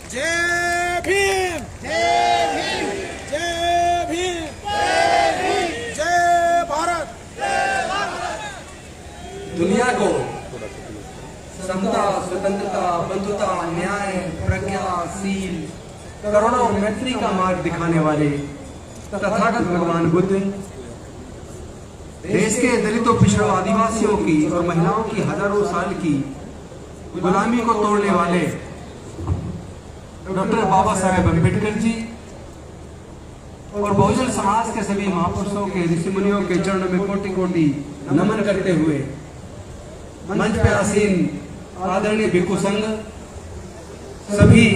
जय भीम, जय भीम, जय भीम, जय भीम, जय भारत, जय भारत। दुनिया को समता, स्वतंत्रता, बंधुता, न्याय, प्रज्ञा, शील, करुणा और मैत्री का मार्ग दिखाने वाले तथागत भगवान बुद्ध देश के दलितों, पिछड़ों, आदिवासियों की और महिलाओं की हजारों साल की गुलामी को तोड़ने वाले डॉक्टर बाबा साहेब अम्बेडकर जी और बहुजन समाज के सभी महापुरुषों के, ऋषि मुनियों के चरणों में कोटि कोटि नमन करते हुए मंच पर आसीन आदरणीय भिक्षु संघ, सभी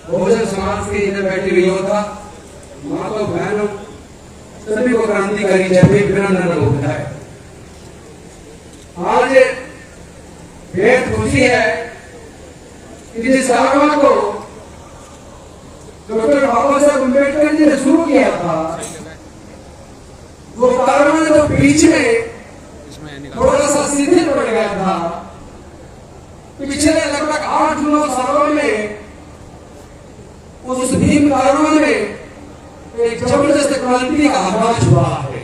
बहुजन समाज के इधर बैठे हुए योद्धा, माताओं, बहनों, सभी को क्रांतिकारी जय भीम अभिनंदन होता है। आज बेहद खुशी है कि जिस कार्यक्रम को डॉक्टर बाबा साहेब अम्बेडकर जी ने शुरू किया था, वो कार्यक्रम जो बीच में थोड़ा सा शिथिल पड़ गया था, पिछले लगभग 8-9 सालों में उस भीम कार्यक्रम में एक जबरदस्त क्रांति का आगाज हुआ है।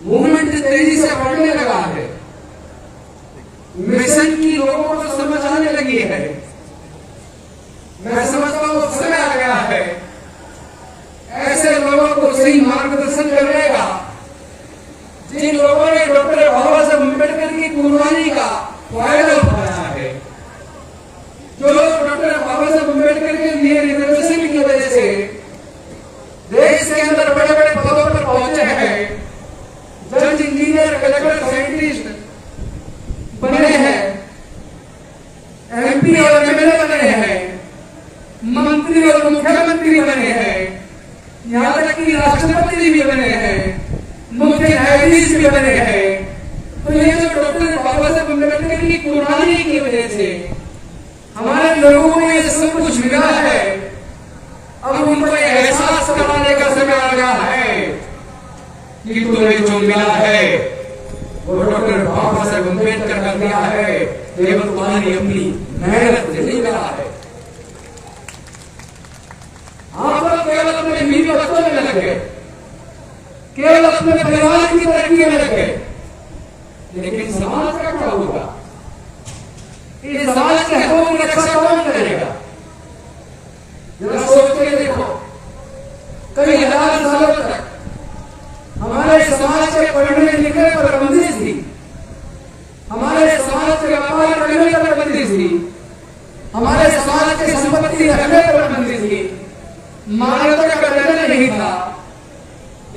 मूवमेंट तेजी से बढ़ने लगा है, मिशन की लोगों को समझ आने लगी है। मैं समझता हूं समय आ गया है ऐसे लोगों को सही मार्गदर्शन करने का, जिन लोगों ने डॉक्टर बाबा साहेब अम्बेडकर की कुर्बानी का फायदा उठाया है, जो लोग डॉक्टर बाबा साहेब अम्बेडकर के लिए रिजर्वेशन की वजह से देश के अंदर बड़े बड़े पदों पर पहुंचे हैं, जज, इंजीनियर, कलेक्टर, साइंटिस्ट बने हैं, एमपी और एमएलए बने हैं, मंत्री और मुख्यमंत्री बने हैं, यहाँ तक कि राष्ट्रपति भी बने हैं, मुख्य न्यायाधीश भी बने हैं। तो ये जो डॉक्टर बाबा साहेब अम्बेडकर की कुर्बानी की वजह से हमारे लोगों को ये सब कुछ मिला है, अब उनको एहसास कराने का समय आ गया है कि तुम्हें जो मिला है वो डॉक्टर बाबा साहेब अम्बेडकर का दिया है, केवल तुम्हारी अपनी मेहनत से नहीं मिला है। आप लोग केवल अपने बीवी बच्चों में लगे, केवल अपने परिवार की तरक्की में लगे, लेकिन समाज का क्या होगा? इस समाज के हकों की रक्षा कौन करेगा? जरा सोच के देखो, कई हजार सालों तक हमारे समाज के पढ़ने लिखने पर बंदिश थी, हमारे समाज के व्यापार करने पर बंदिश थी, हमारे समाज की संपत्ति रखने पर बंदिश थी, मान्यता का बंधन नहीं था।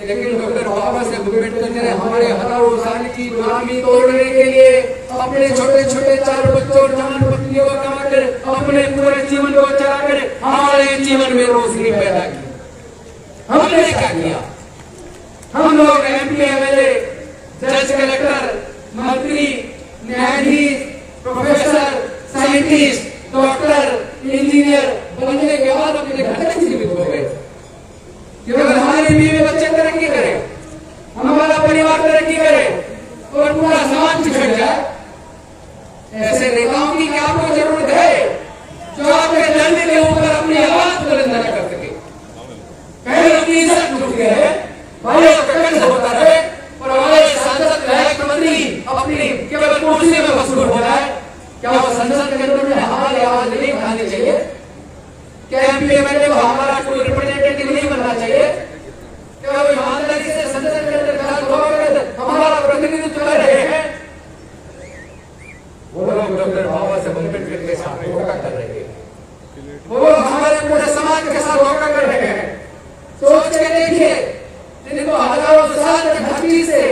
लेकिन डॉक्टर बाबा साहेब अम्बेडकर ने हमारे हजारों साल की गुलामी तोड़ने के लिए अपने छोटे छोटे 4 बच्चों और जवान पत्नियों को कमाकर अपने पूरे जीवन को चलाकर हमारे जीवन में रोशनी पैदा की। हमने क्या किया? हम लोग एमपी, एमएलए, जज, कलेक्टर, मंत्री, न्यायाधीश, प्रोफेसर, साइंटिस्ट, डॉक्टर, इंजीनियर बनने के बाद अपने घर तक सीमित हो गए। केवल हमारे बीवी बच्चे तरक्की करें, हमारा परिवार तरक्की करे और पूरा समाज पिछड़ जाए। ऐसे नेताओं की क्या आपको जरूरत है जो आपके धरने के ऊपर अपनी आवाज बुलंद न कर सके? कहीं अपनी इज्जत लूट गए, भाई कटन होता रहे और हमारे सांसद, विधायक, मंत्री अपनी केवल कुर्सी में मशहूर हो जाए। क्या वो संसद के अंदर में हमारी आवाज नहीं उठानी चाहिए? क्या एमपी, एमएलए को हमारा कोई रिप्रेजेंटेटिव नहीं बनना चाहिए? क्या वो ईमानदारी से संसद के अंदर हमारा प्रतिनिधित्व कर रहे हैं? वो लोग डॉक्टर बाबा साहेब अम्बेडकर के साथ धोखा कर रहे हैं, वो हमारे पूरे समाज के साथ धोखा कर रहे हैं। सोच के देखिए, जिनको हजारों साल तक हर चीज से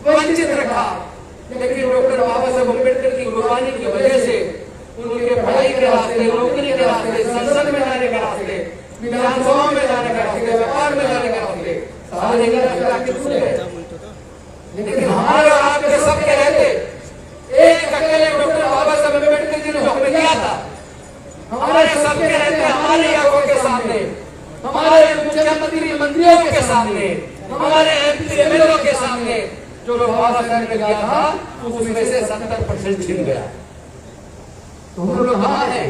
वंचित रखा, लेकिन डॉक्टर बाबा साहेब अम्बेडकर की कुर्बानी की वजह से उनके पढ़ाई के रास्ते, नौकरी के रास्ते, संसद में जाने के रास्ते, विधानसभा में जाने के रास्ते, व्यापार में जाने के रास्ते सारे खुले हैं। लेकिन हमारे आपके सबके रहते एक अकेले डॉक्टर बाबा साहेब अम्बेडकर जी ने हुक्म किया था, हमारे सबके रहते हमारी आंखों के सामने, हमारे मुख्यमंत्री मंत्रियों के सामने, हमारे एमपी, एमएलए के सामने जो बाबा साहेब ने किया था उसमें से 70% छिन गया। तो हम लोग कहाँ हैं?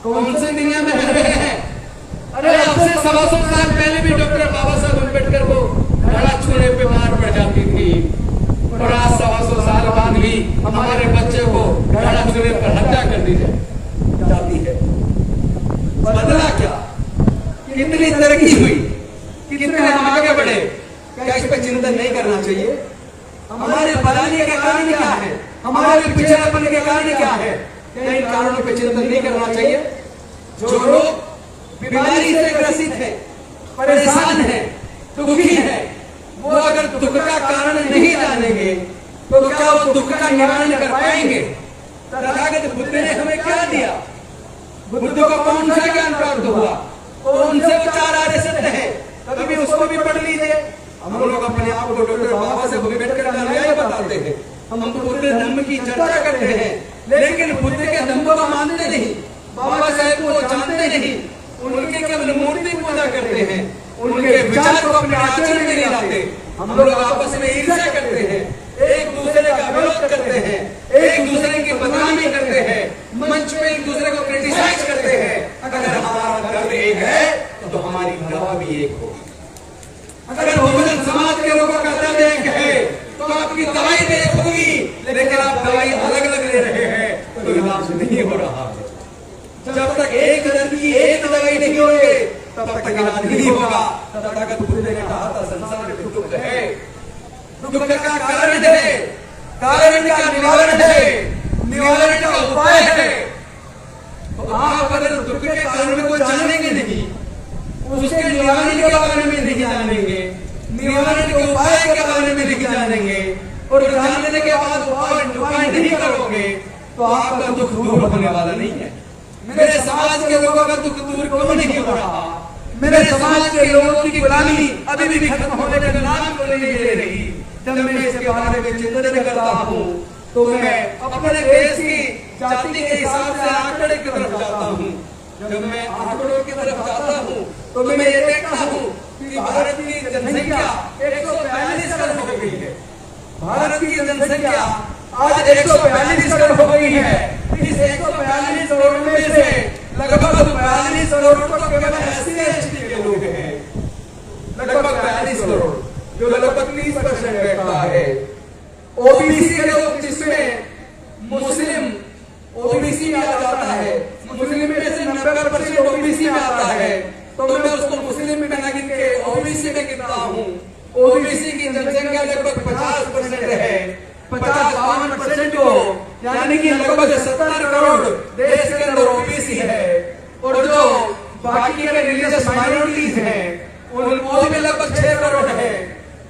कौन सी दुनिया में रह रहे हैं? अरे अब से 125 साल पहले भी डॉक्टर बाबा साहब अम्बेडकर को घड़ा छूने पे मार पड़ जाती थी, और आज 125 साल बाद भी हमारे बच्चे को घड़ा छूने पर हत्या कर दी जाती है। बदला क्या? कितनी तरक्की हुई, कितने हम आगे बढ़े, क्या इस पर चिंतन नहीं करना चाहिए? हमारे बदलने के कारण क्या है, हमारे पिछड़ेपन के कारण क्या है, क्या इन कारणों पर चिंतन नहीं करना चाहिए? जो लोग बीमारी से ग्रसित है, परेशान है, दुखी है, वो अगर दुख का कारण नहीं जानेंगे तो क्या वो दुख का निवारण कर पाएंगे? तथागत बुद्ध ने हमें क्या दिया? बुद्ध को कौन सा ज्ञान प्राप्त हुआ? कौन से चार आर्य सत्य है? कभी उसको भी पढ़ लीजिए। हम लोग अपने आप को डॉक्टर बाबा साहब अम्बेडकर का अनुयायी बताते हैं, हम बुद्ध धर्म की चर्चा करते हैं, लेकिन बुद्ध के धर्म को मानते नहीं, बाबा साहेब को जानते नहीं, उनके केवल मूर्ति पूजा करते हैं, उनके विचार को अपने आचरण में नहीं लाते। हम लोग आपस में ईर्ष्या करते हैं, एक दूसरे का विरोध करते हैं, एक दूसरे की बदनामी करते हैं, मंच पे एक दूसरे को क्रिटिसाइज करते हैं। अगर हमारा दर्द एक है तो हमारी दवा भी एक होगी। अगर बहुजन समाज के लोगों का दर्द एक है तो आपकी दवाई भी एक होगी, लेकिन आप दवाई अलग अलग ले रहे हैं तो इलाज नहीं हो रहा है। जब तक एक दर्द की एक दवाई नहीं होगी तब तक इलाज नहीं होगा। तथागत बुद्ध ने कहा था संसार में दुख है, दुख का कारण है, कारण का निवारण है, निवारण का उपाय है। तो आप अगर दुख के कारण को जानेंगे नहीं, उसके निवारण के बारे में नहीं जानेंगे, निवारण के उपाय के बारे में नहीं जानेंगे, और जानने के बाद उपाय नहीं करोगे तो आपका दुख दूर होने वाला नहीं है। मेरे समाज के लोगों का दुख दूर क्यों नहीं हो रहा? मेरे समाज के लोगों की गुलामी अभी भी खत्म होने का नाम क्यों नहीं ले रही? जब मैं इसके बारे में चिंतन करता हूँ तो मैं अपने देश की जाति के हिसाब से आंकड़े की तरफ जाता हूँ। जब मैं आंकड़ों की तरफ जाता हूँ तो मैं ये देखता हूँ कि भारत की जनसंख्या 142 करोड़ हो गई है। भारत की जनसंख्या आज 142 करोड़ हो गई है। इस 142 करोड़ में से लगभग 42 करोड़ तो केवल SC/ST के लोग हैं, लगभग 42 करोड़, जो लगभग 30% बैठता है। ओबीसी के लोग, जिसमें मुस्लिम ओबीसी में आ जाता है, मुस्लिम में से 90% ओबीसी में आता है, तो मैं उसको मुस्लिम में न गिन के ओबीसी में गिनता हूँ। ओबीसी की जनसंख्या लगभग 50% है। 50-52% को, यानी कि लगभग 70 करोड़ देश के अंदर ओबीसी है, और जो बाकी के रिलीजियस माइनॉरिटीज हैं उनको भी लगभग 6 करोड़ है,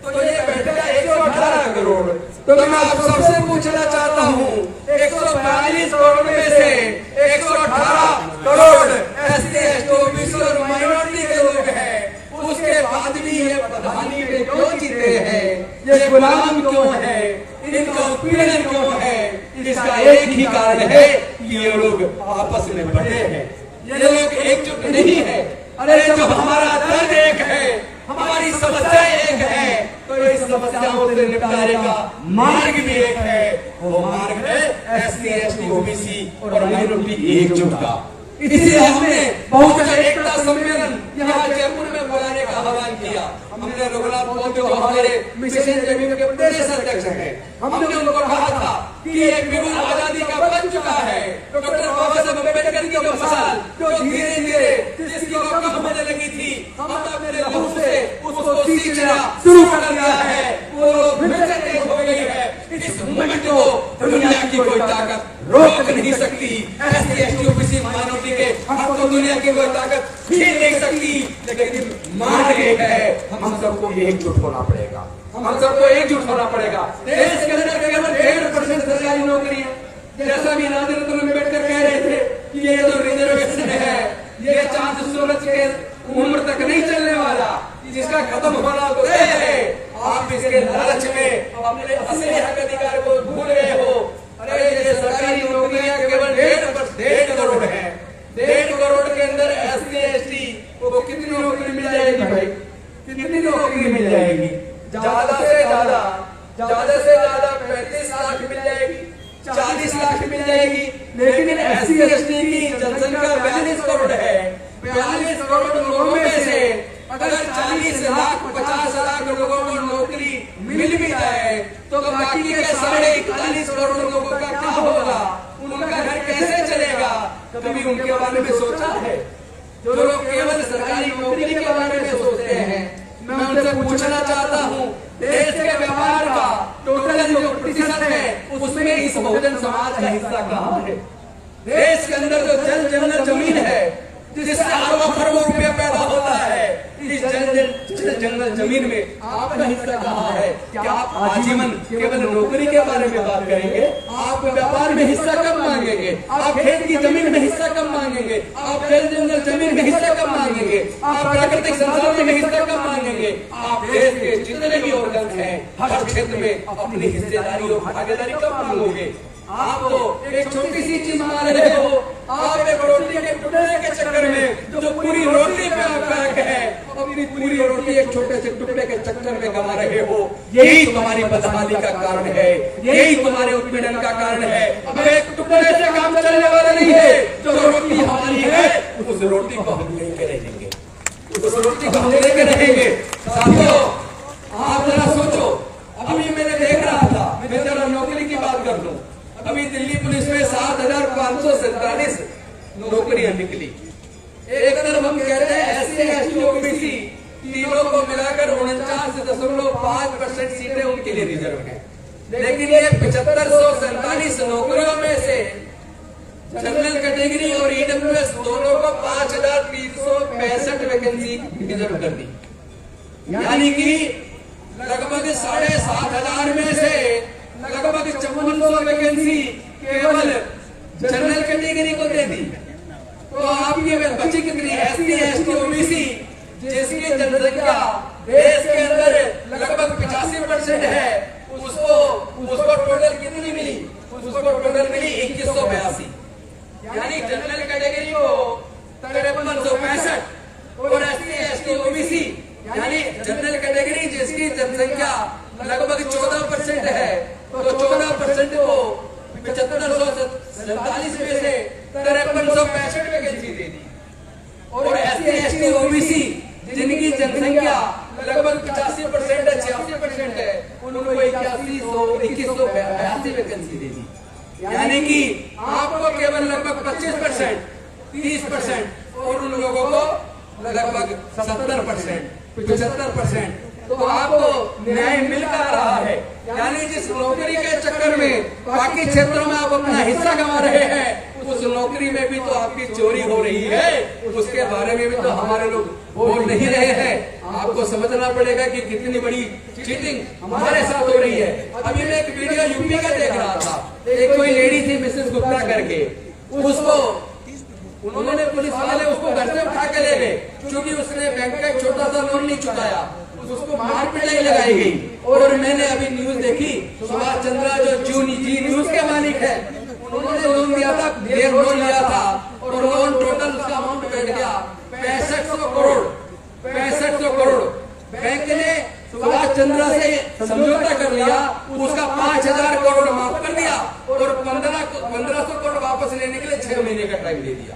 तो ये बैठेगा 118 करोड़। तो मैं आप सबसे पूछना चाहता हूँ, 142 करोड़ में से 118 करोड़ SC/ST ओबीसी और माइनॉरिटी के लोग हैं, उसके बाद भी ये प्रधानी में क्यों जीते हैं? ये गुलाम क्यों है? इनका उत्पीड़न क्यों है? इसका एक ही कारण है कि ये लोग आपस में बड़े हैं, ये लोग एकजुट नहीं है। अरे जब हमारा दर्द एक है, हमारी समस्या एक है, तो इस समस्याओं से निपटारे का मार्ग भी एक है। वो मार्ग है SC/ST ओबीसी और माइनॉरिटी एकजुट का। इसलिए हमने बहुजन एकता सम्मेलन यहाँ जयपुर में बुलाने का आह्वान किया। हमने रघुनाथ पॉल जो हमारे मिशन जमीन के प्रदेश अध्यक्ष हैं, हमने उनको कहा था कि एक बिगुल आजादी का बन चुका है। डॉक्टर बाबा साहब अम्बेडकर की जो मसाल जो धीरे धीरे जिसकी कम होने लगी थी, हमने अपने लहू से उसको सींचना शुरू कर दिया है। वो फिर से तेज हो गई है। इस मूवमेंट को दुनिया की कोई ताकत रोक नहीं सकती। SC/ST ओबीसी माइनॉरिटी के हक को दुनिया की कोई ताकत छीन नहीं सकती, लेकिन मार्ग एक है, हम सबको एकजुट होना पड़ेगा। हम सबको एकजुट होना पड़ेगा। देश के अंदर केवल 1.5% सरकारी नौकरी है, जैसा भी नादिर अम्बेडकर कह रहे थे कि ये जो रिजर्वेशन है ये चांद सूरज के उम्र तक नहीं चलने वाला, जिसका खत्म होना तो तय है। आप इसके लालच में अपने असली हक अधिकार को भूल गए हो। अरे ये सरकारी नौकरियां केवल 1.5 करोड़ है। 1.5 करोड़ के अंदर SC/ST को कितनी नौकरी मिल जाएगी भाई? कितनी नौकरी मिल जाएगी? ज्यादा से ज्यादा 35 लाख मिल जाएगी, 40 लाख मिल जाएगी, लेकिन SC/ST की जनसंख्या 42 करोड़ है। 42 करोड़ लोगों में से अगर 40 लाख 50 लाख लोगों को नौकरी मिल भी जाए तो बाकी के 41 करोड़ लोगों का क्या होगा? उनका घर कैसे चलेगा? कभी उनके बारे में सोचा है? जो लोग केवल सरकारी नौकरी के बारे में सोचते हैं, मैं उनसे पूछना चाहता हूँ, देश के व्यापार का टोटल जो प्रतिशत है उसमें इस बहुजन समाज का हिस्सा कहाँ है? देश के अंदर जो जल जंगल जमीन है जिससे अरबों खरबों रुपया पैदा होता है, इस जल जंगल जमीन में आपका हिस्सा कहाँ है? क्या आप आजीवन केवल नौकरी के बारे में बात करेंगे? आप व्यापार में हिस्सा कब मांगेंगे? आप खेत की जमीन में हिस्सा कब मांगेंगे? आप जल जंगल जमीन में हिस्सा कब मांगेंगे? आप प्राकृतिक संसाधन में हिस्सा कब मांगेंगे? आप देश के जितने भी ऑर्गन हैं हर क्षेत्र में अपनी हिस्सेदारी और भागीदारी कब मांगोगे? आप तो एक छोटी सी चीज मान रहे हो, आप एक रोटी के टुकड़े के चक्कर में जो पूरी रोटी पे पैक है, अपनी पूरी रोटी एक छोटे से टुकड़े के चक्कर में गवा रहे हो। यही तुम्हारी बदहाली का कारण है, यही तुम्हारे उत्पीड़न का कारण है। अब एक टुकड़े से काम चलने वाला नहीं है। जो रोटी हमारी है उस रोटी को हम लेके रहेंगे, उस रोटी को हम लेके रहेंगे। साथियों, आप जरा सोचो, अभी मैंने देख रहा था, मैं जरा नौकरी की बात कर लूं। अभी दिल्ली पुलिस में 7,547 नौकरियां निकली। एक तरफ हम कहते हैं SC/ST OBC तीनों को मिलाकर 49.5% सीटें उनके लिए रिजर्व हैं, लेकिन ये 7547 नौकरियों में से जनरल कैटेगरी और EWS दोनों को 5,365 वैकेंसी रिजर्व कर दी। यानी कि लगभग 7,500 में से लगभग 5400 वैकेंसी केवल जनरल कैटेगरी को दे दी। तो आपकी बची कितनी? SC/ST OBC जिसकी जनसंख्या देश के अंदर लगभग 85% है, उसको टोटल कितनी मिली? उसको टोटल मिली 2182। यानी जनरल कैटेगरी को 5365 और SC/ST OBC यानी जनरल कैटेगरी जिसकी जनसंख्या लगभग 14% है, तो 14% को 7547 में से 5365 वैकेंसी दे दी। और SC/ST OBC जिनकी जनसंख्या लगभग 85% है, 86% है, उनको 2182 वैकेंसी दे दी। यानी कि आपको केवल लगभग 25%, 30% और उन लोगों को लगभग 70%, 75%। तो आपको न्याय मिल कर रहा है। यानी जिस नौकरी के चक्कर में बाकी क्षेत्रों में आप अपना हिस्सा कमा रहे हैं, उस नौकरी में भी तो आपकी चोरी हो रही है, उसके बारे में भी तो हमारे लोग बोल नहीं रहे हैं। आपको समझना पड़ेगा कि कितनी बड़ी चीटिंग हमारे साथ हो रही है। अभी मैं एक वीडियो यूपी का देख रहा था, एक कोई लेडी थी मिसेस गुप्ता करके, उसको उन्होंने पुलिस वाले उसको घर से उठा के ले गए क्योंकि उसने बैंक का एक छोटा सा लोन नहीं चुकाया, उसको मार पिटाई लगाई गई। और मैंने अभी न्यूज देखी, सुभाष चंद्रा जो जी न्यूज के मालिक है, उन्होंने लोन दिया था, देर लोन लिया था और लोन टोटल उसका अमाउंट बैठ गया 6500 करोड़। 6500 करोड़ बैंक ने सुभाष चंद्रा से समझौता कर लिया, उसका 5000 करोड़ माफ कर दिया और 1500 करोड़ वापस लेने के लिए 6 महीने का टाइम दे दिया।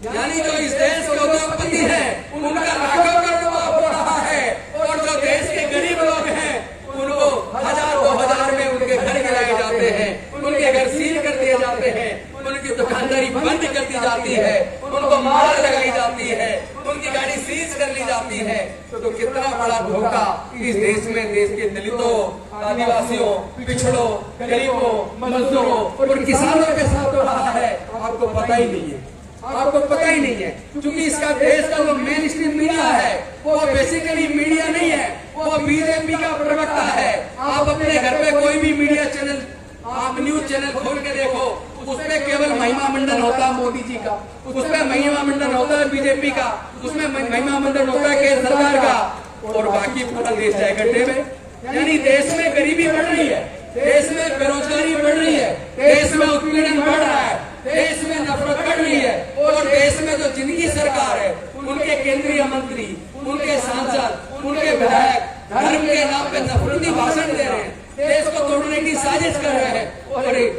यानी जो इस देश के उद्योगपति हैं उनका लाखों करोड़ माफ हो रहा है और जो देश के गरीब लोग हैं उनको 1000-2000 में उनके घर गिराए जाते हैं, उनके घर सील कर दिए जाते हैं, उनकी दुकानदारी बंद कर दी जाती है, उनको मार लगाई जाती है, उनकी गाड़ी सीज कर ली जाती है। तो कितना बड़ा धोखा इस देश में देश के दलितों, आदिवासियों, पिछड़ों, गरीबों, मजदूरों और किसानों के साथ हो रहा है, आपको पता ही नहीं है। आपको पता ही नहीं है क्योंकि इसका देश का जो मेन स्ट्रीम मीडिया है वो बेसिकली मीडिया नहीं है, वो बीजेपी का प्रवक्ता है। आप अपने घर पे कोई भी मीडिया चैनल, आप न्यूज चैनल खोल के देखो, उसमें केवल महिमा मंडन होता है मोदी जी का, उसमें महिमा मंडन होता है बीजेपी का, उसमें महिमा मंडन होता है केंद्र सरकार का और बाकी पूरा देश है गड्ढे में। यानी देश में गरीबी बढ़ रही है, देश में बेरोजगारी बढ़ रही है, देश में उत्पीड़न बढ़ रहा है, देश में नफरत बढ़ रही है और देश में जो जिनकी सरकार है उनके केंद्रीय मंत्री, उनके सांसद, उनके विधायक धर्म के नाम पे नफरती भाषण दे रहे हैं, देश को तोड़ने की साजिश कर रहे हैं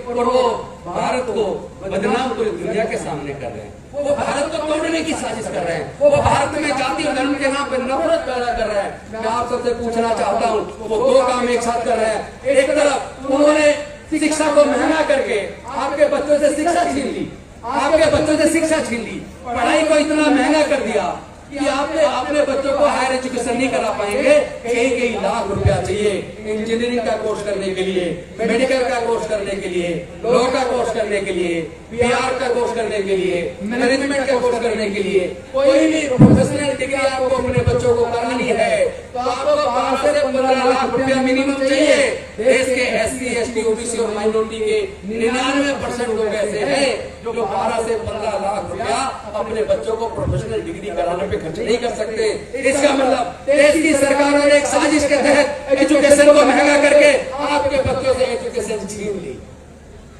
और वो भारत को बदनाम पूरी दुनिया के सामने कर रहे हैं। वो भारत को तोड़ने की साजिश कर रहे हैं। वो भारत में जाति और धर्म के नाम पर नफरत पैदा कर रहे हैं। मैं आप सबसे पूछना चाहता हूँ, वो दो काम एक साथ कर रहे हैं। एक तरफ उन्होंने शिक्षा को महंगा करके आपके बच्चों से शिक्षा छीन ली, आपके बच्चों से शिक्षा छीन ली, पढ़ाई को इतना महंगा कर दिया कि आपने अपने बच्चों को हायर एजुकेशन नहीं करा पाएंगे। कई लाख रुपया चाहिए इंजीनियरिंग का कोर्स करने के लिए, मेडिकल का कोर्स करने के लिए, लॉ का कोर्स करने के लिए, PR का कोर्स करने के लिए, मैनेजमेंट का कोर्स करने के लिए। कोई भी प्रोफेशनल डिग्री आपको अपने बच्चों को करनी है तो आपको 12 से 15 लाख रुपया मिनिमम चाहिए। देश के SC, ST, OBC और माइनॉरिटी के 99% लोग ऐसे हैं जो 12 से 15 लाख रुपया अपने बच्चों को प्रोफेशनल डिग्री कराने पे खर्च नहीं कर सकते। इसका मतलब देश की सरकारों ने एक साजिश के तहत एजुकेशन को महंगा करके आपके बच्चों से एजुकेशन छीन ली।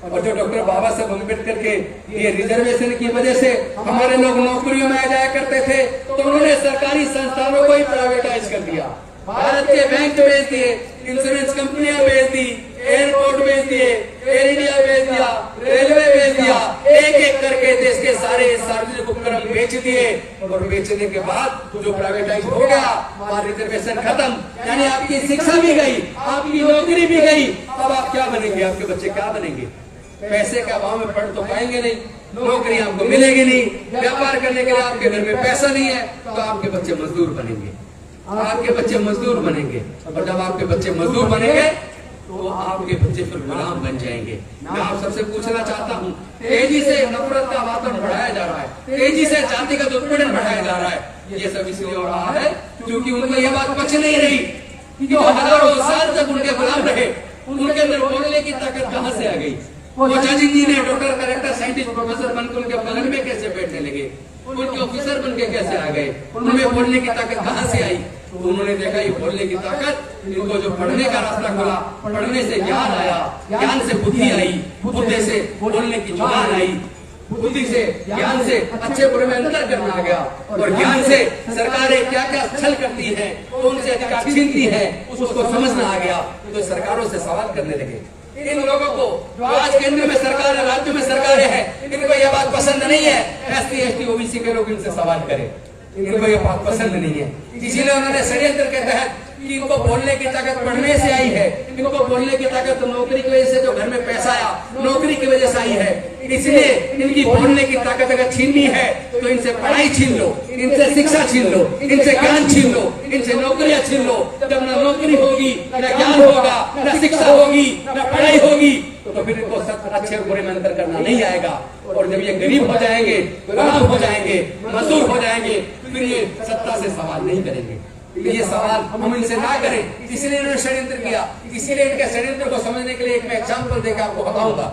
और जो डॉक्टर बाबा साहब अम्बेडकर के ये रिजर्वेशन की वजह से हमारे लोग नौकरियों में आ जाया करते थे, तो उन्होंने सरकारी संस्थानों को ही प्राइवेटाइज कर दिया। भारत के बैंक बेच दिए, इंश्योरेंस कंपनियां बेच दी, एयरपोर्ट बेच दिए, एयर इंडिया बेच दिया, रेलवे बेच दिया, एक एक करके देश के सारे सार्वजनिक उपक्रम बेच दिए। और बेचने के बाद जो प्राइवेटाइज हो गया, वहां रिजर्वेशन खत्म, यानी आपकी शिक्षा भी गई, आपकी नौकरी भी गई। अब आप क्या बनेंगे? आपके बच्चे क्या बनेंगे? पैसे के अभाव में पढ़ तो पाएंगे नहीं, नौकरी आपको मिलेगी नहीं, व्यापार करने के लिए आपके घर में पैसा नहीं है, तो आपके बच्चे मजदूर बनेंगे, आपके बच्चे मजदूर बनेंगे। और जब आपके बच्चे मजदूर बनेंगे तो आपके बच्चे फिर गुलाम बन जाएंगे। मैं आप सबसे पूछना चाहता हूँ, तेजी से नफरत का वातावरण बढ़ाया जा रहा है, तेजी से जातिगत उत्पीड़न बढ़ाया जा रहा है। ये सब इसलिए हो रहा है क्योंकि उनको ये बात पच नहीं रही कि जो हजारों साल तक उनके गुलाम रहे, उनके अंदर बोलने की ताकत कहाँ से आ गई? वो जज engineer, doctor, collector, scientist, professor बनकर उनके बगल में कैसे बैठने लगे? उनके ऑफिसर बनके कैसे आ गए? उनमें बोलने की ताकत कहाँ से आई? तो उन्होंने देखा ये बोलने की ताकत, इनको जो पढ़ने का रास्ता खुला, पढ़ने से ज्ञान आया, ज्ञान से बुद्धि आई, बुद्धि से बोलने की जुबान आई, बुद्धि से ज्ञान से अच्छे बुरे में अंतर करना आ गया। और ज्ञान से सरकारें क्या क्या छल करती हैं, उनसे अधिकार छीनती हैं, उसको समझना आ गया। तो सरकारों से सवाल करने लगे। इन लोगों को जो आज केंद्र में सरकार है, राज्य में सरकारें हैं, इनको यह बात पसंद नहीं है SC, ST, OBC के लोग इनसे सवाल करें, इनको ये बात पसंद नहीं है। इसीलिए उन्होंने षड्यंत्र के तहत कि इनको बोलने की ताकत पढ़ने से आई है, इनको बोलने की ताकत नौकरी की वजह से, जो घर में पैसा आया नौकरी की वजह से आई है, इसलिए इनकी बोलने की ताकत अगर छीननी है तो इनसे पढ़ाई छीन लो, इनसे शिक्षा छीन लो, इनसे ज्ञान छीन लो, इनसे नौकरियां छीन लो। जब न नौकरी होगी, न ज्ञान होगा, न शिक्षा होगी, न पढ़ाई होगी, तो फिर इनको अच्छे बुरे में अंतर करना नहीं आएगा। और जब ये गरीब हो जाएंगे, गुलाम हो जाएंगे, मजदूर हो जाएंगे, फिर ये सत्ता से सवाल नहीं करेंगे। ये सवाल हम इनसे ना करें, इसलिए इन्होंने षड्यंत्र किया। इसीलिए इनके षड्यंत्र को समझने के लिए एक मैं एग्जाम्पल देकर आपको बताऊंगा।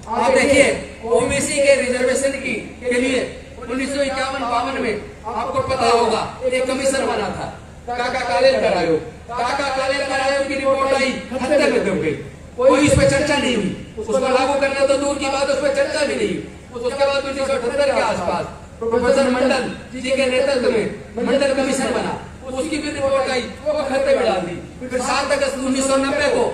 आप देखिए, OBC के रिजर्वेशन के लिए 1951-52 में आपको पता होगा एक कमीशन बना था, काका कालेलकर आयोग। काका कालेलकर आयोग की रिपोर्ट आई, 78 में दब गई, कोई इस पर चर्चा नहीं हुई। उसको लागू करना तो दूर की बात, उस पर चर्चा भी नहीं। उसके बाद 1978 के आसपास प्रोफेसर मंडल जी के नेतृत्व में मंडल कमीशन बना, उसकी भी रिपोर्ट आई, वो खत्ते में डाल दी। फिर 7 अगस्त 1990 को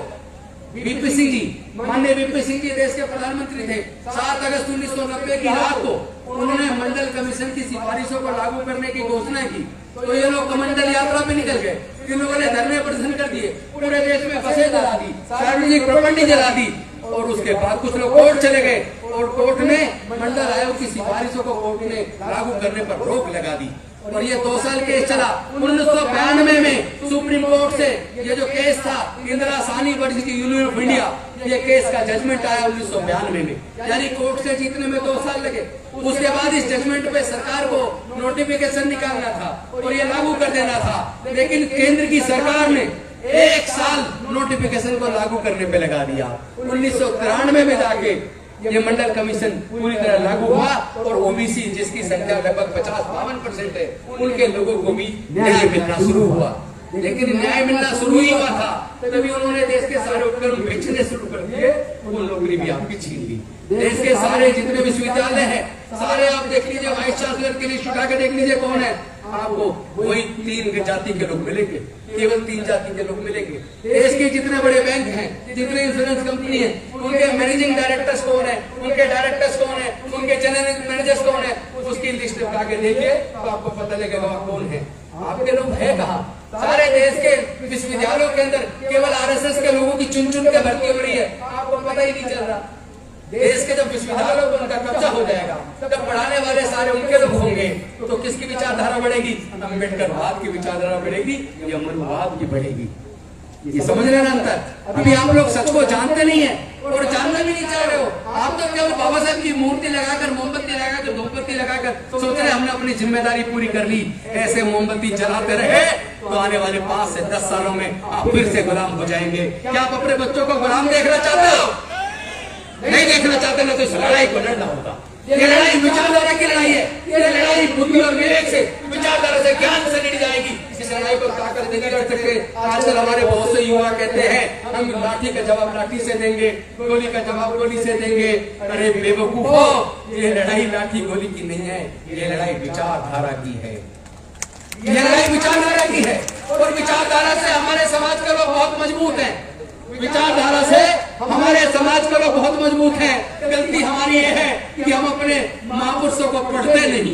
VP सिंह जी, माननीय VP सिंह जी देश के प्रधानमंत्री थे। 7 अगस्त 1990 की रात को उन्होंने मंडल कमीशन की सिफारिशों को लागू करने की घोषणा की। तो ये लोग कमंडल यात्रा पे निकल गए, इन लोगों ने धरने प्रदर्शन कर दिए, पूरे देश में बसें जला दी, सार्वजनिक प्रॉपर्टी जला दी। और उसके बाद कुछ लोग कोर्ट चले गए और कोर्ट में मंडल आयोग की सिफारिशों को कोर्ट ने लागू करने पर रोक लगा दी। और ये 2 साल केस चला। 1992 में सुप्रीम कोर्ट से ये जो केस था, Indira Sahni versus union of India, ये केस का जजमेंट आया 1992 में, यानी कोर्ट से जीतने में 2 साल लगे। उसके बाद इस जजमेंट पे सरकार को नोटिफिकेशन निकालना था और ये लागू कर देना था, लेकिन केंद्र की सरकार ने 1 साल नोटिफिकेशन को लागू करने पे लगा दिया। 1993 में जाके ये मंडल कमीशन पूरी तरह लागू हुआ और OBC जिसकी संख्या लगभग 50-52% है, उनके लोगों को भी न्याय मिलना शुरू हुआ। लेकिन न्याय मिलना शुरू ही हुआ था तभी उन्होंने देश के सारे उपकरण बेचने शुरू कर दिए, वो नौकरी भी आपकी छीन ली। देश के सारे जितने विश्वविद्यालय हैं, सारे आप देख लीजिए, वाइस चांसलर की लिस्ट उठा के देख लीजिए कौन है, आपको वही 3 जाति के लोग मिलेंगे, केवल 3 जाति के लोग मिलेंगे। देश के जितने बड़े बैंक हैं, जितने इंश्योरेंस कंपनी है, उनके मैनेजिंग डायरेक्टर्स कौन है, उनके डायरेक्टर्स कौन है, उनके जनरल मैनेजर्स कौन है, उसकी लिस्ट उठा के देखिए तो आपको पता लगेगा कौन है। आपके लोग है कहाँ? सारे देश के विश्वविद्यालयों के अंदर केवल आरएसएस के लोगों की चुन चुन के भर्ती हो रही है, आपको पता ही नहीं चल रहा। देश के जब विश्वविद्यालयों पर उनका कब्जा हो जाएगा, तब पढ़ाने वाले सारे उनके लोग होंगे, तो किसकी विचारधारा बढ़ेगी? अम्बेडकरवाद की विचारधारा बढ़ेगी या मनुवाद की बढ़ेगी? ये समझ रहे ना अंतर? अभी आप लोग सच को जानते नहीं है और जानना भी नहीं चाह रहे हो। आप तो केवल बाबा साहब की मूर्ति लगाकर, मोमबत्ती लगाकर, धूपबत्ती लगाकर सोच रहे हमने अपनी जिम्मेदारी पूरी कर ली। ऐसे मोमबत्ती जलाते रहे तो आने वाले 5 से 10 सालों में आप फिर से गुलाम हो जाएंगे। क्या आप अपने बच्चों को गुलाम देखना चाहते हो? नहीं देखना चाहते ना तो इस लड़ाई को लड़ना होगा। ये लड़ाई विचारधारा की लड़ाई है। ये लड़ाई बुद्धि और विवेक से, विचारधारा से, ज्ञान से लड़ी जाएगी। इस लड़ाई को ताकत नहीं कर सकते। आजकल हमारे बहुत से युवा कहते हैं हम लाठी का जवाब लाठी से देंगे, गोली का जवाब गोली से देंगे। अरे बेवकूफो, ये लड़ाई लाठी गोली की नहीं है, ये लड़ाई विचारधारा की है। ये लड़ाई विचारधारा की है और विचारधारा से हमारे समाज के लोग बहुत मजबूत हैं। विचारधारा से हमारे समाज के लोग बहुत मजबूत हैं। गलती हमारी ये है कि हम अपने महापुरुषों को पढ़ते नहीं,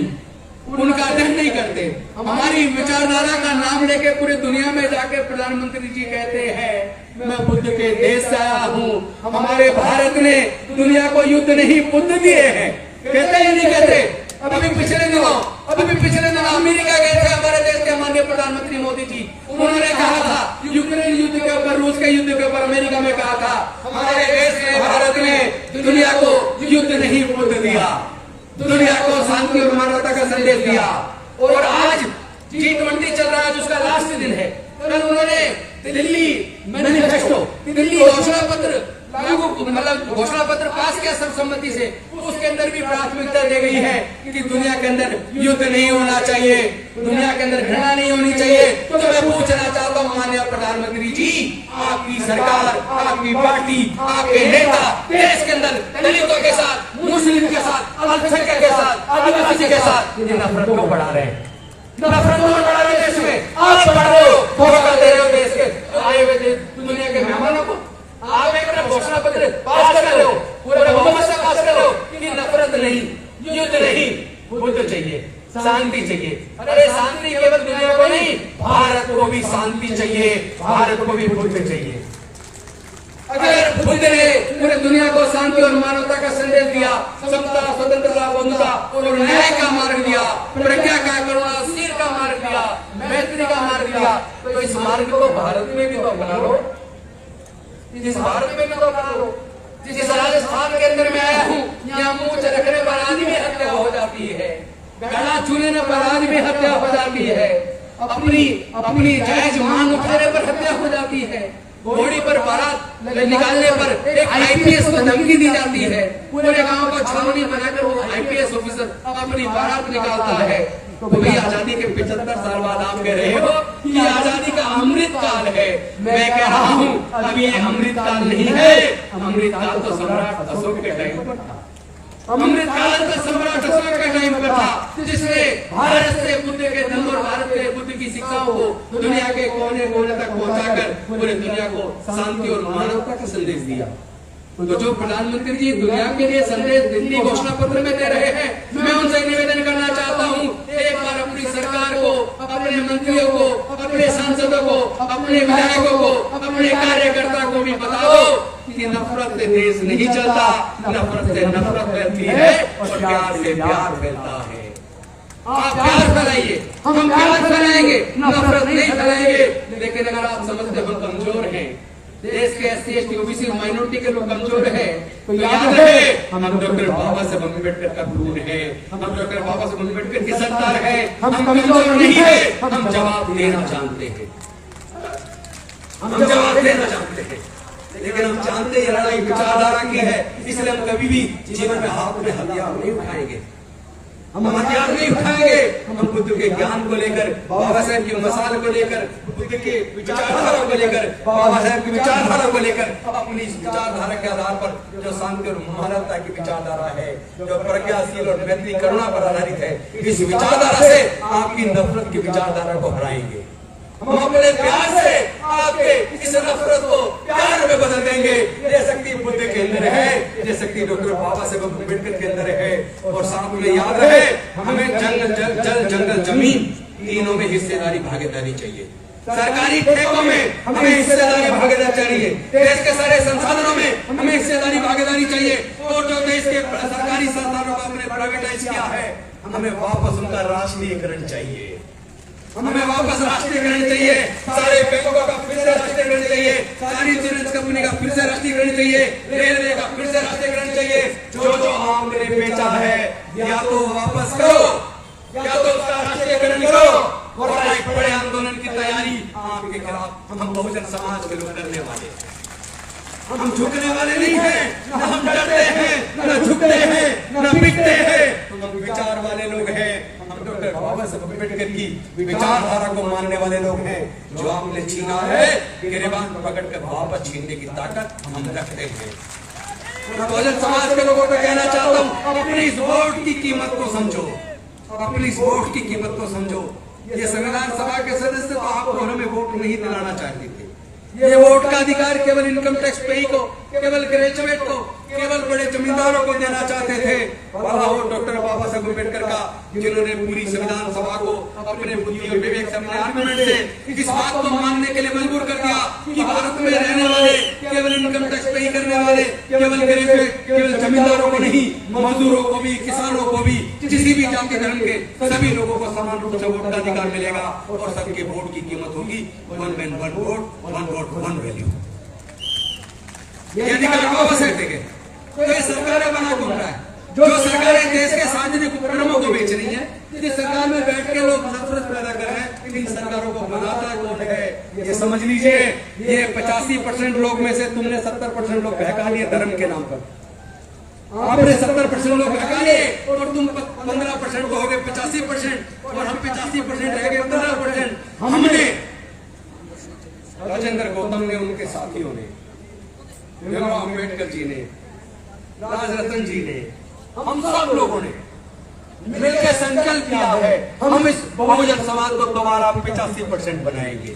उनका अध्ययन नहीं करते। हमारी विचारधारा का नाम लेके पूरी दुनिया में जाके प्रधानमंत्री जी कहते हैं मैं बुद्ध के देश से आया हूँ। हमारे भारत ने दुनिया को युद्ध नहीं बुद्ध दिए हैं, कहते ही नहीं कहते। अभी पिछले दिनों अमेरिका गए थे हमारे देश के माननीय प्रधानमंत्री मोदी जी। उन्होंने कहा था यूक्रेन युद्ध के ऊपर, रूस के युद्ध के ऊपर अमेरिका में कहा था हमारे देश ने, भारत ने दुनिया को युद्ध नहीं बुद्ध दिया, दुनिया को शांति और मानवता का संदेश दिया। और आज G20 चल रहा है जिसका लास्ट दिन है। कल उन्होंने दिल्ली मैनिफेस्टो, दिल्ली घोषणा पत्र लागू, मतलब घोषणा पत्र पास किया सर्वसम्मति से। उसके अंदर भी प्राथमिकता दी गई है कि दुनिया के अंदर युद्ध नहीं होना चाहिए, दुनिया के अंदर घृणा नहीं होनी चाहिए। तो मैं पूछना चाहता हूँ माननीय प्रधानमंत्री जी, आपकी सरकार, आपकी पार्टी, आपके नेता देश के अंदर दलितों के साथ, मुस्लिम के साथ, अल्पसंख्यक के साथ, आदिवासी के साथ ये नफरत को बढ़ा रहे हैं, नफरत को बढ़ा रहे देश में। आप बढ़ रहे हो, धोखा दे रहे हो देश के आए हुए दुनिया के मेहमानों को। आप एक घोषणा पत्र पास कर रहे हो, पूरे बहुमत से पास कर रहे हो कि नफरत नहीं, युद्ध नहीं, बुद्ध चाहिए, शांति चाहिए। अरे शांति केवल दुनिया को नहीं, भारत को भी शांति चाहिए, भारत को भी बुद्ध चाहिए। अगर बुद्ध ने पूरे दुनिया को शांति और मानवता का संदेश दिया, समता, स्वतंत्रता, बंधुता और न्याय का मार्ग दिया, प्रज्ञा का, करुणाशील का मार्ग दिया, मैत्री का मार्ग दिया, तो इस मार्ग को भारत में भी तो अपना लो। जिस भारत में भी तो अपना लो। जिस राजस्थान के अंदर मैं आया हूँ, यहाँ मूंछ रखने पर आदमी हत्या हो जाती है, गला छूने पर आदमी हत्या हो जाती है, अपनी जायज मांग उठाने पर हत्या हो जाती है, घोड़ी पर बारात निकालने पर एक आईपीएस को धमकी दी जाती है, पूरे गांव को छावनी बनाकर वो आईपीएस ऑफिसर अपनी बारात निकालता है। तो भाई आजादी के 75 साल बाद आप कह रहे हो कि आजादी का अमृत काल है। मैं कह रहा हूँ अभी ये अमृत काल नहीं है, अमृत काल तो सम्राट अशोक के टाइम पर था। अमृत काल तो सम्राट अशोक के टाइम पर था, जिसने भारत से बुद्ध के धर्म और भारत से बुद्ध की शिक्षाओं को दुनिया के कोने कोने तक पहुंचाकर पूरे दुनिया को शांति और मानवता का संदेश दिया। तो जो प्रधानमंत्री जी दुनिया के लिए संदेश दिल्ली घोषणा पत्र में दे रहे हैं, मैं उनसे निवेदन करना चाहता हूँ एक बार अपनी सरकार को, अपने मंत्रियों को, अपने सांसदों को, अपने विधायकों को, अपने कार्यकर्ता को भी बता दो कि नफरत से देश नहीं चलता, नफरत से नफरत फैलती है और प्यार से प्यार फैलता है। आप प्यार फैलाइए, हम प्यार फैलाएंगे, नफरत नहीं फैलाएंगे। लेकिन अगर आप समझते हम कमजोर हैं, देश के SC ST OBC माइनॉरिटी के लोग कमजोर है, तो याद रहे हम डॉक्टर बाबा साहब अम्बेडकर का दूर है, हम डॉक्टर बाबा साहब अम्बेडकर की सरकार है, हम कमजोर नहीं है, हम जवाब देना जानते हैं, हम जवाब देना जानते हैं। लेकिन हम जानते हैं लड़ाई विचारधारा की है, इसलिए हम कभी भी जीवन में हाथ में हथियार नहीं उठाएंगे। हम हथियार नहीं उठाएंगे, हम बुद्ध के ज्ञान को लेकर, बाबा साहब की मसाल को लेकर, बुद्ध के विचारधारा को लेकर, बाबा साहब की विचारधारा को लेकर, अपनी विचारधारा के आधार पर जो शांति और मानवता की विचारधारा है, जो प्रज्ञाशील और व्यक्ति करुणा पर आधारित है, इस विचारधारा से आपकी नफरत की विचारधारा को हराएंगे। हम अपने प्यार से आपके इस नफरत को प्यार में बदल देंगे। ये शक्ति बुद्ध के अंदर है, ये शक्ति डॉक्टर बाबा साहब अम्बेडकर के अंदर है। और साथ में याद रहे, हमें जल जंगल जमीन तीनों में हिस्सेदारी भागीदारी चाहिए। सरकारी ठेकों में हमें हिस्सेदारी भागीदारी चाहिए, देश के सारे संसाधनों में हमें हिस्सेदारी भागीदारी चाहिए। और जो देश के सरकारी संसाधनों को हमने प्राइवेटाइज किया है, हमें वापस उनका राष्ट्रीयकरण चाहिए। हमें वापस राष्ट्रीयकरण चाहिए, सारे बैंकों का फिर से राष्ट्रीयकरण चाहिए, सारी इंश्योरेंस कंपनी का फिर से राष्ट्रीयकरण चाहिए, रेलवे का फिर से राष्ट्रीयकरण चाहिए। जो जो आपने बेचा है, या तो वापस करो या तो उसका राष्ट्रीयकरण करो। और एक बड़े आंदोलन की तैयारी आपके खिलाफ हम बहुजन समाज के लोग करने वाले, हम झुकने वाले नहीं हैं, न हम डरते हैं, न झुकते हैं, न बिकते हैं। हम विचार वाले लोग हैं, हम डॉक्टर बाबा साहब अम्बेडकर की विचारधारा को मानने वाले लोग हैं। जो आपने छीना है, गिरबान पकड़कर वापस छीनने की ताकत हम रखते हैं। बहुजन समाज के लोगों को कहना चाहता हूँ, अपनी इस वोट की कीमत को समझो, अपनी इस वोट की कीमत को समझो। ये संविधान सभा के सदस्य तो आपको हमें वोट नहीं दिलाना चाहते थे। ये वोट का अधिकार केवल इनकम टैक्स पेई को, केवल ग्रेजुएट को, केवल बड़े जमींदारों को देना चाहते थे। भला हो डॉक्टर बाबा साहब अम्बेडकर का, जिन्होंने पूरी संविधान सभा को अपने बुद्धि और विवेक से, अपने आर्गुमेंट से इस बात को मानने के लिए मजबूर कर दिया कि भारत में रहने वाले, केवल इनकम टैक्स पेई करने वाले, केवल ग्रेजुएट, केवल जमींदारों को नहीं, मजदूरों को भी, किसानों को भी, किसी भी जाति धर्म के सभी लोगों को समान रूप से वोट का अधिकार मिलेगा। और सबके वोट की कीमत होगी one man one vote one value. ये अधिकार बाबा साहब देंगे। तो ये सरकारें बना कौन रहा है? जो सरकारें देश के सार्वजनिक उपक्रमों को बेच रही है, जिस सरकार में बैठ के लोग नफरत पैदा कर रहे हैं, इन सरकारों को बनाता कौन है? ये समझ लीजिए, ये 85% लोग में से तुमने 70% लोग बहका लिए धर्म के नाम पर। आपने 70% लोग बहका लिए और तुम 15% को हो गए 85%, और हम 85% रह गए 15%। हमने, राजेंद्र गौतम ने, उनके साथियों ने, भीमराव अम्बेडकर जी ने, राजरतन जी ने, हम सब लोगों ने मिलकर संकल्प किया है, हम इस बहुजन समाज को दोबारा 85% बनाएंगे,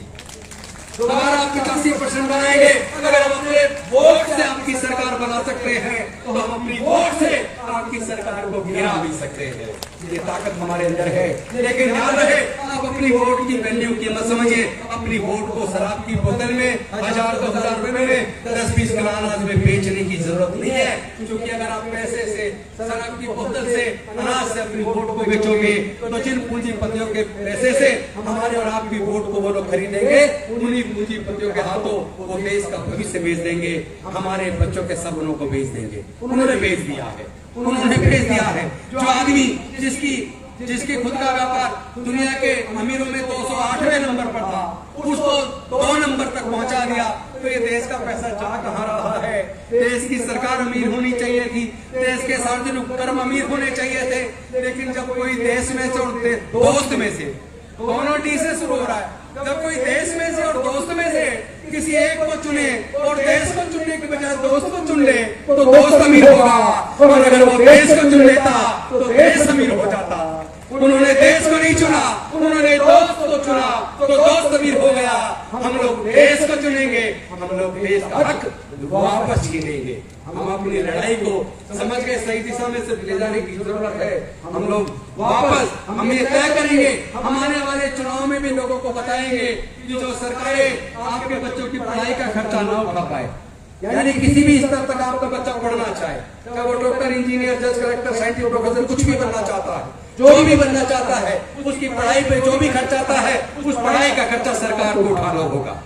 दोबारा 85% बनाएंगे। अगर हम अपने वोट से आपकी सरकार बना सकते हैं, तो हम अपनी वोट से आपकी सरकार को गिरा भी सकते हैं। ये ताकत हमारे अंदर है। लेकिन याद रहे, आप अपनी वोट की वैल्यू की मत समझिए। अपनी वोट को शराब की बोतल में 1000-2000 रुपए में 10-20 किलो अनाज में बेचने की जरूरत नहीं है। क्योंकि अगर आप पैसे से, शराब की बोतल से, अनाज से अपनी वोट को बेचोगे, तो जिन पूंजीपतियों के पैसे से हमारे और आपकी वोट को वो लोग खरीदेंगे, उन्हीं पूंजीपतियों के हाथों वो देश का भविष्य बेच देंगे, हमारे बच्चों के सपनों को बेच देंगे। उन्होंने बेच दिया है, उन्होंने बेच दिया है। जो आदमी जिसकी खुद का व्यापार दुनिया के अमीरों में 208वें नंबर पर था, उसको 2 नंबर तक पहुंचा दिया। तो ये देश का पैसा जा कहां रहा है? देश की सरकार अमीर होनी चाहिए थी, देश के सार्वजनिक उपक्रम अमीर होने चाहिए थे। लेकिन जब कोई देश में से और दोस्त में से, दोनों डी से शुरू हो रहा है, जब कोई देश में से और दोस्त में से किसी एक को चुने और देश को चुनने के बजाय दोस्त को चुन ले, तो दोस्त अमीर होगा। और अगर वो देश को चुन लेता तो देश अमीर हो जाता। उन्होंने देश को नहीं चुना, उन्होंने दोस्त को चुना, तो दोस्त अमीर हो गया। हम लोग देश को चुनेंगे, हम लोग देश का हक वापस छीनेंगे। हम अपनी लड़ाई को समझ के सही दिशा में से ले जाने की जरूरत है। हम लोग वापस हम ये तय करेंगे, हम आने वाले चुनाव में भी लोगों को बताएंगे कि जो सरकारें आपके बच्चों की पढ़ाई का खर्चा ना उठा पाए, यानी किसी भी स्तर तक आपका बच्चा पढ़ना चाहे, चाहे वो डॉक्टर, इंजीनियर, जज, कलेक्टर, साइंटिस्ट, प्रोफेसर कुछ भी बनना चाहता है, जो भी बनना चाहता है, उसकी पढ़ाई पे जो भी खर्च आता है, उस पढ़ाई का खर्चा सरकार को उठाना होगा।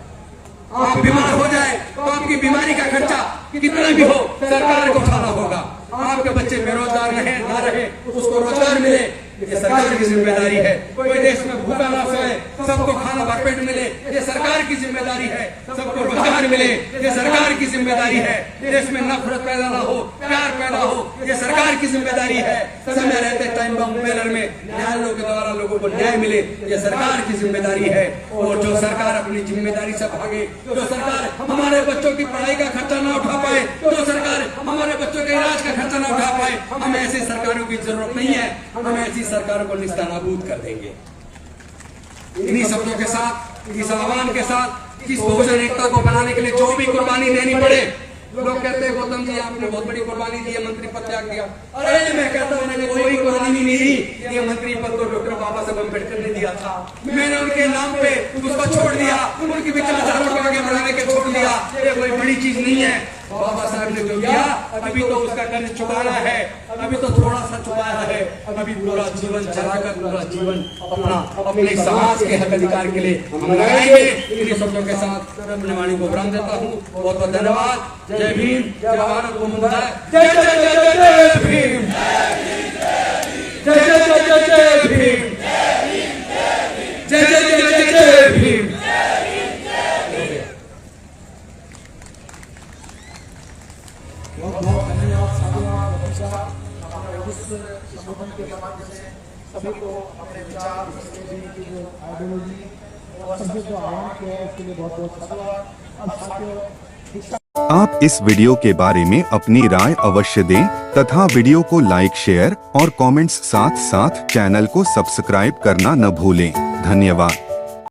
आप बीमार हो जाए तो आपकी बीमारी का खर्चा कितना भी हो सरकार को उठाना होगा। आपके बच्चे बेरोजगार रहे ना रहे, उसको रोजगार मिले, ये सरकार की जिम्मेदारी है। कोई देश में भूखा ना सोए, सबको खाना भरपेट मिले, ये सरकार की जिम्मेदारी है। सबको रोजगार मिले, ये सरकार की जिम्मेदारी है। देश में नफरत पैदा ना हो, प्यार पैदा हो, ये सरकार की जिम्मेदारी है। समय रहते टाइम बम बैनर में न्यायालयों के द्वारा लोगों को न्याय मिले, ये सरकार की जिम्मेदारी है। और जो सरकार अपनी जिम्मेदारी से भागे, जो सरकार हमारे बच्चों की पढ़ाई का खर्चा ना उठा पाए, जो सरकार हमारे बच्चों के इलाज का खर्चा ना उठा पाए, हमें ऐसी सरकारों की जरूरत नहीं है। हम ऐसी सरकारों को निस्तानाबूद कर देंगे। इन्हीं शब्दों के साथ, इस आह्वान के साथ, इस बहुजन एकता को बनाने के लिए जो भी कुर्बानी देनी पड़े, लोग कहते हैं गौतम जी आपने बहुत बड़ी कुर्बानी दी है, मंत्री पद त्याग किया। अरे मैं कहता हूँ मैंने कोई कुर्बानी नहीं दी, ये मंत्री पद तो डॉक्टर बाबा साहब अम्बेडकर ने दिया था। मैंने उनके नाम पे उसको छोड़ दिया, उनकी विचारधारा को आगे बढ़ाने के छोड़ दिया। ये कोई बड़ी चीज नहीं है। बाबा साहब ने जो किया, अभी तो उसका कर्ज चुकाना है, अभी तो थोड़ा सा चुकाया है, अभी पूरा जीवन चलाकर पूरा जीवन अपने समाज के हक अधिकार के लिए हम लगाएंगे। इन्हीं शब्दों के साथ अपने वाणी को विराम देता हूँ। बहुत बहुत धन्यवाद। जय भीम, जय भारत माता, जय जय जय जय जय भीम, जय जय जय जय जय भीम, जय जय जय जय जय भीम। बहुत बहुत धन्यवाद साधुवाद हमारे उस संबोधन के माध्यम से सभी को अपने विचार की जो आइडियोलॉजी और सभी जो आह्वान किया है उसके लिए बहुत बहुत साधुवाद। अब साथियों, आप इस वीडियो के बारे में अपनी राय अवश्य दें तथा वीडियो को लाइक, शेयर और कमेंट्स साथ साथ चैनल को सब्सक्राइब करना न भूलें। धन्यवाद।